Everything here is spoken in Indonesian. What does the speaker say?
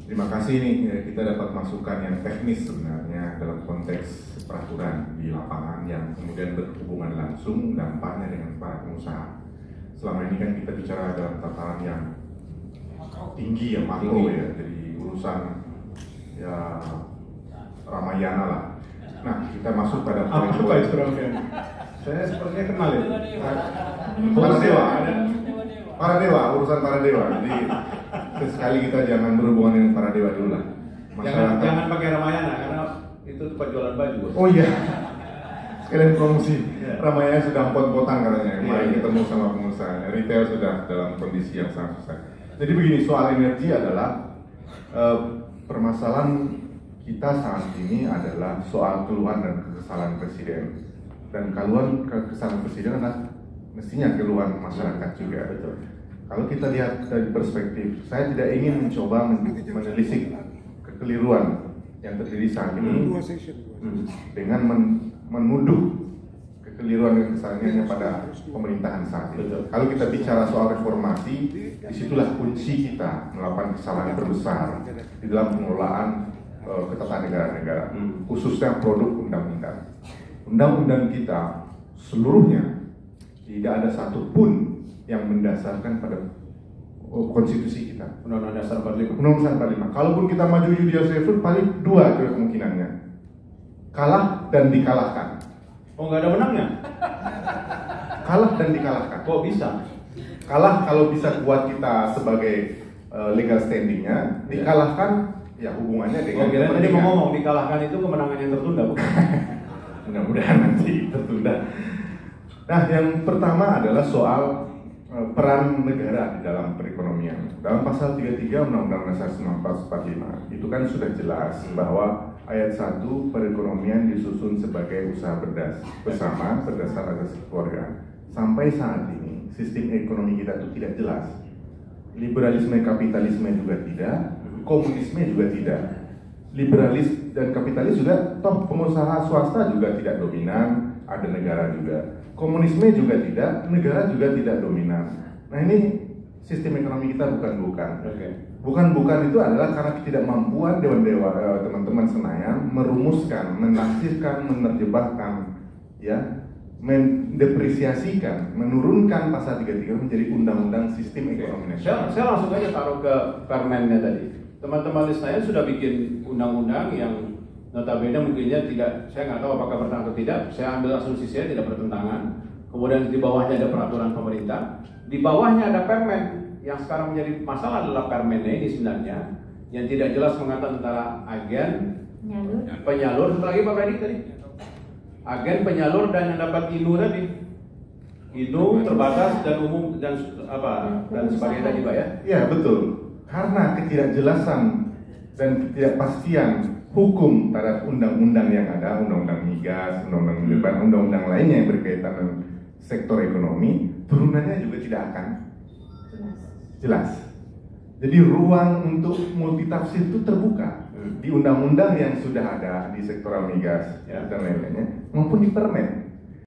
Terima kasih nih, kita dapat masukan yang teknis sebenarnya dalam konteks peraturan di lapangan yang kemudian berhubungan langsung dampaknya dengan para pengusaha. Selama ini kan kita bicara dalam tataran yang tinggi ya, makro ya, jadi urusan ya Ramayana lah. Nah, kita masuk pada poin kedua. Saya sepertinya kenal ya. Para dewa, para dewa, urusan para dewa. Jadi sekali kita jangan berhubungan dengan para dewa dulu lah. Jangan pakai Ramayana karena itu tempat jualan baju. Oh iya. Sekalian promosi. Ramayana sudah pot-potan katanya. Kemarin ketemu sama pengusaha. Retail sudah dalam kondisi yang sangat susah. Jadi begini, soal energi adalah permasalahan kita saat ini adalah soal keluhan dan kekesalan presiden. Dan kekesalan presiden adalah mestinya keluhan masyarakat juga. Betul. Kalau kita lihat dari perspektif, saya tidak ingin mencoba menelisik kekeliruan yang terjadi saat ini dengan menuduh kekeliruan dan kesalahannya pada pemerintahan saat ini. Kalau kita bicara soal reformasi, disitulah kunci kita melakukan kesalahan terbesar di dalam pengelolaan ketatanegaraan, khususnya produk undang-undang. Undang-undang kita seluruhnya tidak ada satupun yang mendasarkan pada konstitusi kita. Undang-Undang Dasar 45. Undang-Undang 45. Kalaupun kita maju judicial review, paling dua kemungkinannya, kalah dan dikalahkan. Oh, nggak ada menangnya? Kalah dan dikalahkan. Kok bisa? Kalah kalau bisa buat kita sebagai legal standingnya, dikalahkan ya hubungannya dengan. Kira tadi mau ngomong dikalahkan itu kemenangan yang tertunda, bukan? Mudah-mudahan nanti tertunda. Nah, yang pertama adalah soal peran negara di dalam perekonomian. Dalam pasal 33 Undang-Undang Dasar 1945 itu kan sudah jelas bahwa ayat 1 perekonomian disusun sebagai usaha bersama berdasar asas keluarga. Sampai saat ini sistem ekonomi kita itu tidak jelas. Liberalisme kapitalisme juga tidak, komunisme juga tidak. Liberalis dan kapitalis juga toh pengusaha swasta juga tidak dominan, ada negara juga. Komunisme juga tidak, negara juga tidak dominan. Nah, ini sistem ekonomi kita bukan-bukan. Bukan-bukan itu adalah karena ketidakmampuan dewan-dewan teman-teman Senayan merumuskan, menafsirkan, menerjemahkan, ya, mendepresiasikan, menurunkan pasal 33 menjadi undang-undang sistem ekonomi nasional. Saya langsung aja taruh ke permennya tadi. Teman-teman di Senayan sudah bikin undang-undang yang notabene mungkinnya tidak, saya nggak tahu apakah bertentangan atau tidak. Saya ambil asumsi saya tidak bertentangan. Kemudian di bawahnya ada peraturan pemerintah, di bawahnya ada permen. Yang sekarang menjadi masalah adalah permennya ini sebenarnya yang tidak jelas mengatakan antara agen, penyalur, setelah lagi Pak Freddy tadi, agen, penyalur dan yang dapat INU tadi, INU terbatas dan umum dan dan sebagainya tadi Pak ya? Ya betul. Karena ketidakjelasan dan ketidakpastian hukum terhadap undang-undang yang ada, undang-undang migas, undang-undang beban, undang-undang lainnya yang berkaitan dengan sektor ekonomi, turunannya juga tidak akan jelas. Jadi ruang untuk multitafsir itu terbuka di undang-undang yang sudah ada di sektoral migas dan lain-lainnya, maupun di permen.